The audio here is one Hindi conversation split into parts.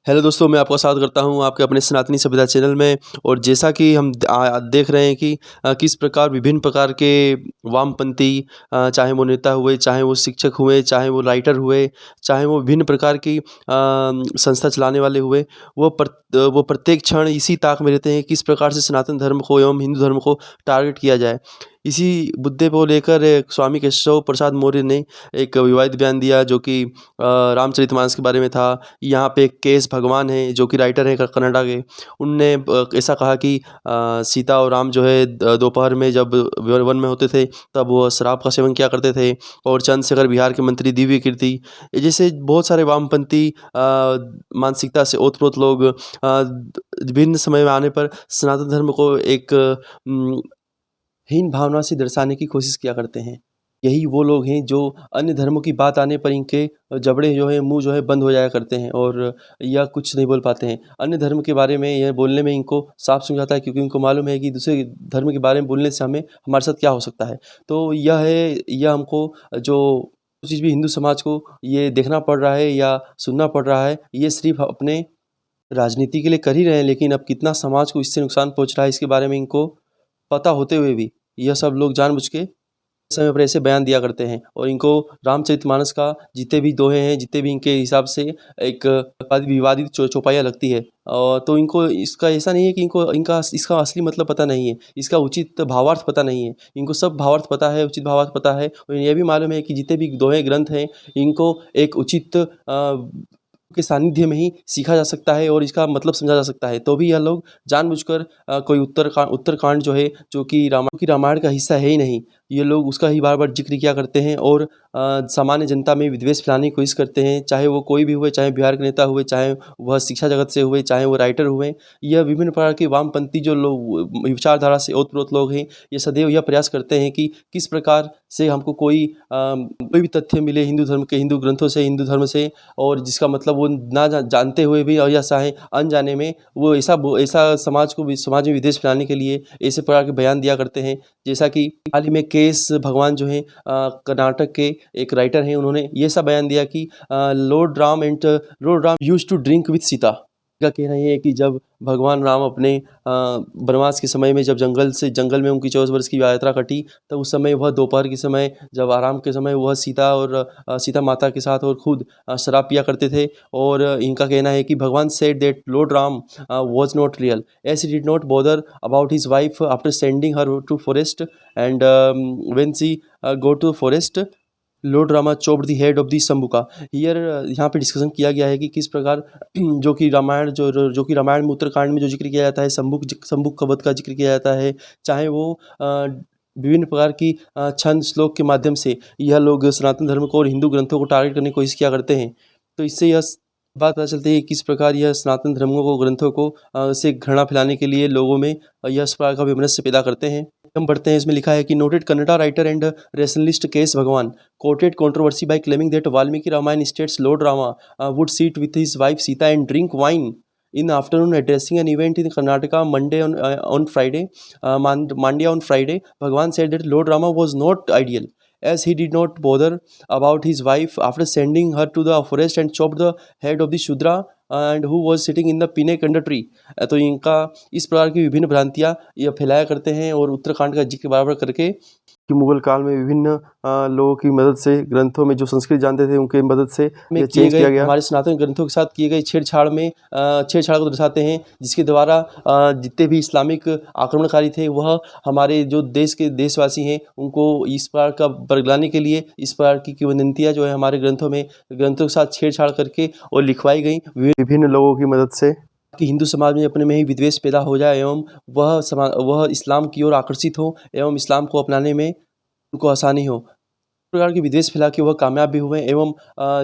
हेलो दोस्तों, मैं आपका स्वागत करता हूं आपके अपने सनातनी सभ्यता चैनल में। और जैसा कि हम देख रहे हैं कि किस प्रकार विभिन्न प्रकार के वामपंथी, चाहे वो नेता हुए, चाहे वो शिक्षक हुए, चाहे वो राइटर हुए, चाहे वो विभिन्न प्रकार की संस्था चलाने वाले हुए, वो प्रत्येक क्षण इसी ताक में रहते हैं किस प्रकार से सनातन धर्म को एवं हिंदू धर्म को टारगेट किया जाए। इसी मुद्दे को लेकर स्वामी केशव प्रसाद मौर्य ने एक विवादित बयान दिया, जो कि रामचरितमानस के बारे में था। यहाँ पे केएस भगवान हैं, जो कि राइटर हैं कनाडा के। उनने ऐसा कहा कि सीता और राम जो है दोपहर में जब वन में होते थे तब वो शराब का सेवन किया करते थे। और चंद्रशेखर बिहार के मंत्री दिव्य कीर्ति, जैसे बहुत सारे वामपंथी मानसिकता से ओतप्रोत लोग विभिन्न समय में आने पर सनातन धर्म को एक हीन भावना से दर्शाने की कोशिश किया करते हैं। यही वो लोग हैं जो अन्य धर्मों की बात आने पर इनके जबड़े जो है, मुंह जो है बंद हो जाया करते हैं और यह कुछ नहीं बोल पाते हैं। अन्य धर्म के बारे में यह बोलने में इनको साफ समझ आता है, क्योंकि इनको मालूम है कि दूसरे धर्म के बारे में बोलने से हमारे साथ क्या हो सकता है। तो यह हमको जो चीज़ भी हिंदू समाज को ये देखना पड़ रहा है या सुनना पड़ रहा है, ये सिर्फ अपने राजनीति के लिए कर ही रहे हैं, लेकिन अब कितना समाज को इससे नुकसान पहुँच रहा है इसके बारे में इनको पता होते हुए भी यह सब लोग जानबूझ के समय पर ऐसे बयान दिया करते हैं। और इनको रामचरितमानस का जितने भी दोहे हैं, जितने भी इनके हिसाब से एक विवादित चौपाइयाँ लगती है, तो इनको इसका ऐसा नहीं है कि इनको इसका असली मतलब पता नहीं है, इसका उचित भावार्थ पता नहीं है। इनको सब भावार्थ पता है, उचित भावार्थ पता है, और यह भी मालूम है कि जितने भी दोहे ग्रंथ हैं इनको एक उचित के सानिध्य में ही सीखा जा सकता है और इसका मतलब समझा जा सकता है। तो भी यह लोग जानबूझकर कोई उत्तरकांड जो है, जो कि रामायण का हिस्सा है ही नहीं, ये लोग उसका ही बार बार जिक्र किया करते हैं और सामान्य जनता में विद्वेष फैलाने की कोशिश करते हैं। चाहे वो कोई भी हुए, चाहे बिहार के नेता हुए, चाहे वह शिक्षा जगत से हुए, चाहे वो राइटर हुए, यह विभिन्न प्रकार के वामपंथी जो लोग विचारधारा से ओतप्रोत लोग हैं, ये सदैव यह प्रयास करते हैं कि किस प्रकार से हमको कोई भी तथ्य मिले हिंदू धर्म के, हिंदू ग्रंथों से, हिंदू धर्म से, और जिसका मतलब वो ना जानते हुए भी और या चाहे अनजाने में वो ऐसा समाज में विद्वेष फैलाने के लिए ऐसे प्रकार के बयान दिया करते हैं। जैसा कि हाल ही में केएस भगवान जो हैं कर्नाटक के एक राइटर हैं, उन्होंने ये सब बयान दिया कि lord Ram used to drink with Sita. का कहना ये है कि जब भगवान राम अपने वनवास के समय में जब जंगल में उनकी 24 वर्ष की यात्रा कटी, तो उस समय वह दोपहर के समय जब आराम के समय वह सीता माता के साथ और खुद शराब पिया करते थे। और इनका कहना है कि भगवान said that Lord Ram was not real as he did not bother about his wife after sending her to forest, and when she go to forest, lord Rama chopped the head of the Shambuka. यहाँ पे डिस्कशन किया गया है कि किस प्रकार जो कि रामायण में उत्तरकांड में जो जिक्र किया जाता है, शंभुक का वध का जिक्र किया जाता है, चाहे वो विभिन्न प्रकार की छंद श्लोक के माध्यम से यह लोग सनातन धर्म को और हिंदू ग्रंथों को टारगेट करने की कोशिश किया करते हैं। तो इससे यह बात पता चलती है किस प्रकार यह सनातन धर्मों को, ग्रंथों को से घृणा फैलाने के लिए लोगों में यह इस प्रकार का विमनस्य पैदा करते हैं। हम बढ़ते हैं, इसमें लिखा है कि noted Kannada writer and rationalist KS Bhagwan quoted controversy by claiming that Valmiki Ramayana states lord Rama would sit with his wife Sita and drink wine in afternoon. Addressing an event in Karnataka on Friday, Mandya on Friday, Bhagwan said that Lord Rama was not ideal, as he did not bother about his wife after sending her to the forest and chopped the head of the Shudra and who was sitting in the pinnacle under tree. तो इनका इस प्रकार की विभिन्न भ्रांतियाँ यह फैलाया करते हैं और उत्तराखंड का जिक्र बराबर करके कि मुगल काल में विभिन्न लोगों की मदद से, ग्रंथों में जो संस्कृत जानते थे उनके मदद से ये चेंज किया गया। हमारे सनातन ग्रंथों के साथ किए गए छेड़छाड़ को दर्शाते हैं, जिसके द्वारा जितने भी इस्लामिक आक्रमणकारी थे वह हमारे जो देश के देशवासी हैं उनको इस प्रकार का बरगलाने के लिए इस प्रकार की किंवदंतियाँ जो है हमारे ग्रंथों के साथ छेड़छाड़ करके और लिखवाई गई विभिन्न लोगों की मदद से, कि हिंदू समाज में अपने में ही विद्वेष पैदा हो जाए एवं वह इस्लाम की ओर आकर्षित हो एवं इस्लाम को अपनाने में उनको आसानी हो। इस प्रकार की विद्वेष फैला के वह कामयाब भी हुए एवं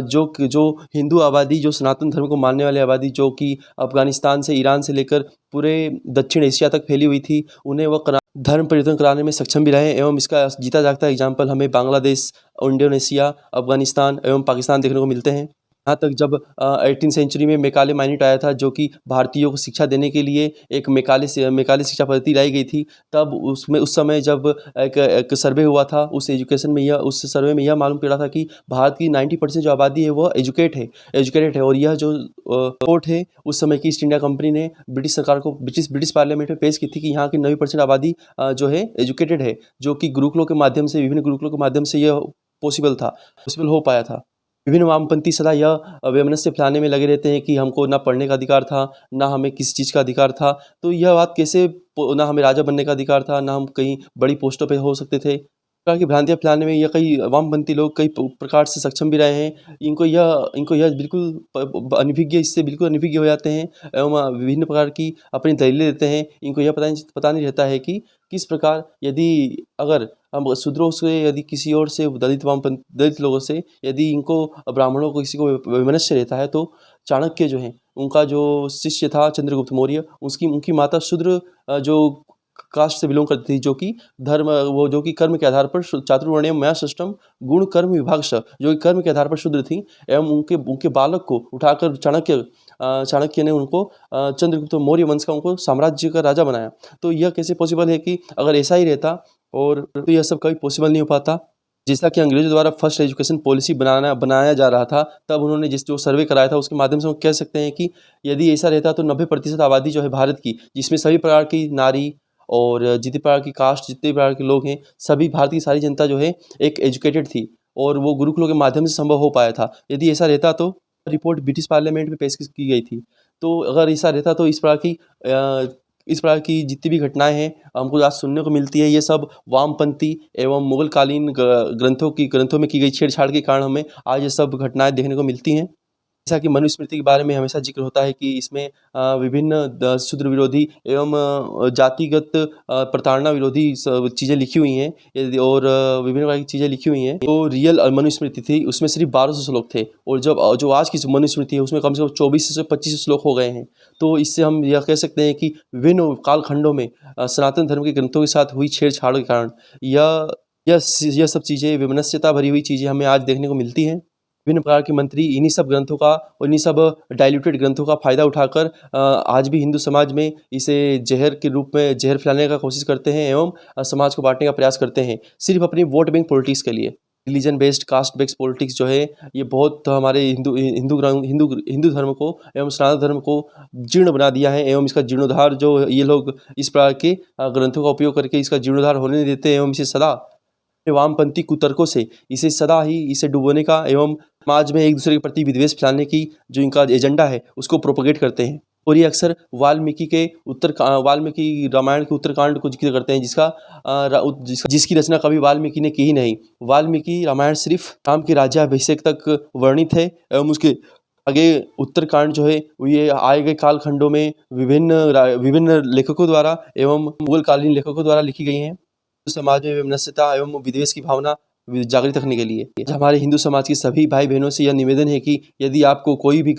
जो हिंदू आबादी, जो सनातन धर्म को मानने वाली आबादी, जो कि अफगानिस्तान से, ईरान से लेकर पूरे दक्षिण एशिया तक फैली हुई थी, उन्हें वह धर्म परिवर्तन कराने में सक्षम भी रहे। एवं इसका जीता जागता एग्जाम्पल हमें बांग्लादेश, इंडोनेशिया, अफगानिस्तान एवं पाकिस्तान देखने को मिलते हैं। यहाँ तक जब 18th सेंचुरी में मैकाले माइनेट आया था, जो कि भारतीयों को शिक्षा देने के लिए एक मैकाले शिक्षा पद्धति लाई गई थी। तब उसमें उस समय जब एक सर्वे हुआ था, उस सर्वे में यह मालूम पड़ा था कि भारत की 90% जो आबादी है वह एजुकेटेड है। और यह जो रिपोर्ट है उस समय की ईस्ट इंडिया कंपनी ने ब्रिटिश सरकार को ब्रिटिश पार्लियामेंट में पेश की थी कि यहाँ की 90% आबादी जो है एजुकेटेड है, जो कि विभिन्न गुरुकुलों के माध्यम से यह पॉसिबल हो पाया था। विभिन्न वामपंथी सदा यह वैमनस्य फैलाने में लगे रहते हैं कि हमको ना पढ़ने का अधिकार था, ना हमें किसी चीज़ का अधिकार था। तो यह बात कैसे ना हमें राजा बनने का अधिकार था, ना हम कहीं बड़ी पोस्टों पे हो सकते थे। इस प्रकार की भ्रांतियाँ फैलाने में यह कई वामपंथी लोग कई प्रकार से सक्षम भी रहे हैं। इनको यह बिल्कुल इससे बिल्कुल अनभिज्ञ हो जाते हैं एवं विभिन्न प्रकार की अपनी दलीलें देते हैं। इनको यह पता नहीं रहता है कि किस प्रकार अगर हम शूद्रों से यदि किसी और से दलित लोगों से यदि इनको ब्राह्मणों को किसी को वैमनस्य रहता है, तो चाणक्य जो हैं उनका जो शिष्य था चंद्रगुप्त मौर्य, उनकी माता शूद्र जो कास्ट से बिलोंग करती थी, जो कि कर्म के आधार पर चातुर्वर्ण्यम मया सृष्टम गुण कर्म विभागश, जो कि कर्म के आधार पर शूद्र थी। एवं उनके बालक को उठाकर चाणक्य ने उनको चंद्रगुप्त मौर्य वंश का उनको साम्राज्य का राजा बनाया। तो यह कैसे पॉसिबल है कि अगर ऐसा ही रहता और तो यह सब कभी पॉसिबल नहीं हो पाता। जैसा कि अंग्रेजों द्वारा फर्स्ट एजुकेशन पॉलिसी बनाया जा रहा था, तब उन्होंने जो सर्वे कराया था उसके माध्यम से हम कह सकते हैं कि यदि ऐसा रहता तो 90% आबादी जो है भारत की, जिसमें सभी प्रकार की नारी और जितने प्रकार की कास्ट, जितने प्रकार के लोग हैं, सभी भारत की सारी जनता जो है एक एजुकेटेड थी और वो गुरुकुलों के माध्यम से संभव हो पाया था। यदि ऐसा रहता तो रिपोर्ट ब्रिटिश पार्लियामेंट में पेश की गई थी। तो अगर ऐसा रहता तो इस प्रकार की जितनी भी घटनाएं हैं हमको आज सुनने को मिलती है, ये सब वामपंथी एवं मुगलकालीन ग्रंथों में की गई छेड़छाड़ के कारण हमें आज ये सब घटनाएं देखने को मिलती हैं। जैसा कि मनुस्मृति के बारे में हमेशा जिक्र होता है कि इसमें विभिन्न शूद्र विरोधी एवं जातिगत प्रताड़ना विरोधी चीज़ें लिखी हुई हैं और विभिन्न प्रकार की चीज़ें लिखी हुई हैं। तो रियल मनुस्मृति थी उसमें सिर्फ 1200 श्लोक थे और जो आज की मनुस्मृति है उसमें कम से कम 24 से 25 श्लोक हो गए हैं। तो इससे हम यह कह सकते हैं कि विभिन्न कालखंडों में सनातन धर्म के ग्रंथों के साथ हुई छेड़छाड़ के कारण यह सब चीज़ें विमनस्यता भरी हुई चीज़ें हमें आज देखने को मिलती हैं। विभिन्न प्रकार के मंत्री इन्हीं सब ग्रंथों का और इन्हीं सब डाइल्यूटेड ग्रंथों का फ़ायदा उठाकर आज भी हिंदू समाज में इसे जहर के रूप में जहर फैलाने का कोशिश करते हैं एवं समाज को बांटने का प्रयास करते हैं, सिर्फ अपनी वोट बैंक पॉलिटिक्स के लिए। Religion based caste based politics जो है ये बहुत हमारे हिंदू धर्म को एवं सनातन धर्म को जीर्ण बना दिया है एवं इसका जीर्णोद्धार जो ये लोग इस प्रकार के ग्रंथों का उपयोग करके इसका जीर्णोद्धार होने नहीं देते एवं इसे सदा वामपंथी कुतर्कों से इसे डुबोने का एवं समाज में एक दूसरे के प्रति विद्वेष फैलाने की जो इनका एजेंडा है उसको प्रोपगेट करते हैं। और ये अक्सर वाल्मीकि रामायण के उत्तरकांड को जिक्र करते हैं, जिसकी रचना कभी वाल्मीकि ने की ही नहीं। वाल्मीकि रामायण सिर्फ राम के राज्याभिषेक तक वर्णित है एवं उसके आगे उत्तरकांड जो है ये आए गए कालखंडों में विभिन्न लेखकों द्वारा एवं मुगलकालीन लेखकों द्वारा लिखी गई हैं। समाज में वैमनस्यता एवं विद्वेष की भावना जागृत रखने के लिए हमारे हिंदू समाज के सभी भाई बहनों से यह निवेदन है कि यदि आपको कोई भी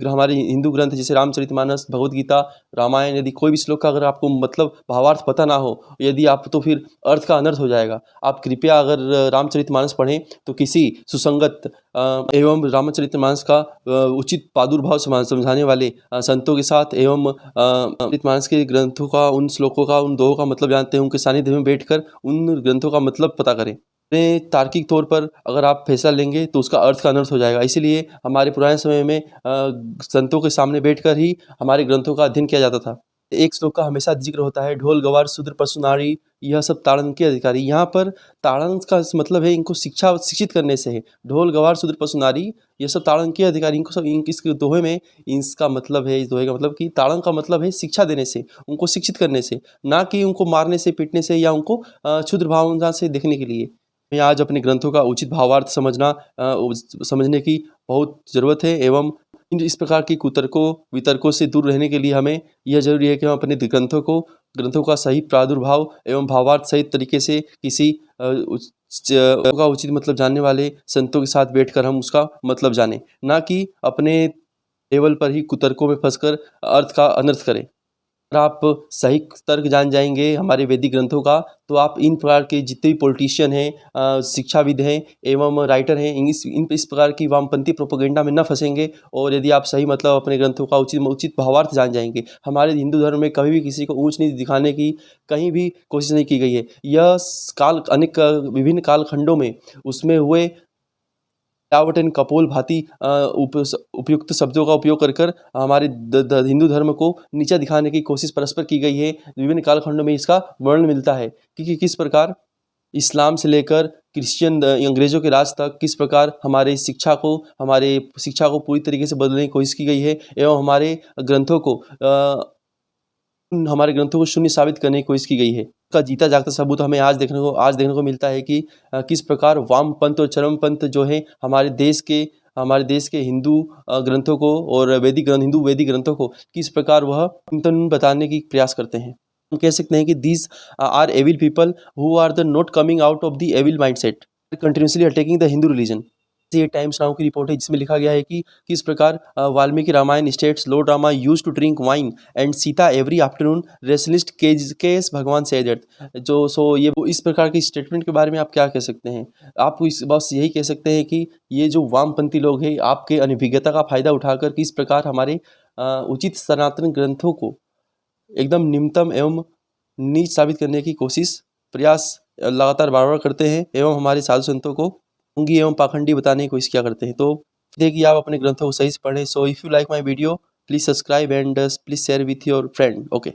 हमारे हिंदू ग्रंथ जैसे रामचरितमानस, भगवद गीता, रामायण, यदि कोई भी श्लोक का अगर आपको मतलब भावार्थ पता ना हो, यदि आप तो फिर अर्थ का अनर्थ हो जाएगा। आप कृपया अगर रामचरितमानस पढ़ें तो किसी सुसंगत एवं रामचरितमानस का उचित प्रादुर्भाव समझाने वाले संतों के साथ एवं रामचरितमानस के ग्रंथों का, उन श्लोकों का, उन दोहों का मतलब जानते हैं, उनके सानिध्य में बैठकर उन ग्रंथों का मतलब पता करें। तार्किक तौर पर अगर आप फैसला लेंगे तो उसका अर्थ का अनर्थ हो जाएगा। इसीलिए हमारे पुराने समय में संतों के सामने बैठकर ही हमारे ग्रंथों का अध्ययन किया जाता था। एक श्लोक का हमेशा जिक्र होता है, ढोल गवार शूद्र पशु नारी यह सब ताड़न के अधिकारी। यहाँ पर ताड़न का मतलब है इनको शिक्षित करने से है। ढोल गवार शूद्र पशु नारी यह सब ताड़न के अधिकारी, इनको सब इस दोहे में इसका मतलब है, इस दोहे का मतलब कि ताड़न का मतलब है शिक्षा देने से, उनको शिक्षित करने से, ना कि उनको मारने से, पीटने से या उनको क्षुद्र भावना से देखने के लिए। हमें आज अपने ग्रंथों का उचित भावार्थ समझने की बहुत ज़रूरत है एवं इस प्रकार की वितर्कों से दूर रहने के लिए हमें यह जरूरी है कि हम अपने ग्रंथों का सही प्रादुर्भाव एवं भावार्थ सही तरीके से किसी का उचित मतलब जानने वाले संतों के साथ बैठकर हम उसका मतलब जानें, ना कि अपने लेवल पर ही कुतर्कों में फंसकर अर्थ का अनर्थ करें। अगर आप सही तर्क जान जाएंगे हमारे वैदिक ग्रंथों का, तो आप इन प्रकार के जितने भी पॉलिटिशियन हैं, शिक्षाविद हैं एवं राइटर हैं, इस प्रकार की वामपंथी प्रोपेगेंडा में न फंसेंगे। और यदि आप सही मतलब अपने ग्रंथों का उचित भावार्थ जान जाएंगे, हमारे हिंदू धर्म में कभी भी किसी को ऊंच नीच दिखाने की कहीं भी कोशिश नहीं की गई है। यह विभिन्न कालखंडों में उसमें हुए मिलावट एंड कपोल भांति उपयुक्त शब्दों का उपयोग कर कर हमारे हिंदू धर्म को नीचा दिखाने की कोशिश परस्पर की गई है। विभिन्न कालखंडों में इसका वर्णन मिलता है कि किस प्रकार इस्लाम से लेकर क्रिश्चियन अंग्रेज़ों के राज तक किस प्रकार हमारे शिक्षा को पूरी तरीके से बदलने की कोशिश की गई है एवं हमारे ग्रंथों को शून्य साबित करने की कोशिश की गई है। का जीता जागता सबूत हमें आज देखने को मिलता है कि किस प्रकार वामपंथ और चरमपंथ जो है हमारे देश के हिंदू ग्रंथों को और हिंदू वैदिक ग्रंथों को किस प्रकार वह चिंतन बताने की प्रयास करते हैं। हम कह सकते हैं कि these are evil people who are the not coming out of the evil mindset, continuously attacking the Hindu religion. ये टाइम्स नाउ की रिपोर्ट है जिसमें लिखा गया है कि किस प्रकार Valmiki Ramayana states lord Rama used to drink wine and Sita every afternoon rationalist KS Bhagwan से दैट। ये इस प्रकार की स्टेटमेंट के बारे में आप क्या कह सकते हैं? आप इस बस यही कह सकते हैं कि ये जो वामपंथी लोग हैं आपके अनभिज्ञता का फायदा उठाकर किस प्रकार हमारे उचित सनातन ग्रंथों को एकदम निम्नतम एवं नीच साबित करने की प्रयास लगातार बार बार करते हैं एवं हमारे साधु संतों को ढोंगी एवं पाखंडी बताने की कोशिश क्या करते हैं। तो देखिए कि आप अपने ग्रंथों को सही से पढ़ें। So if you like my video please subscribe and please share with your friend. Okay.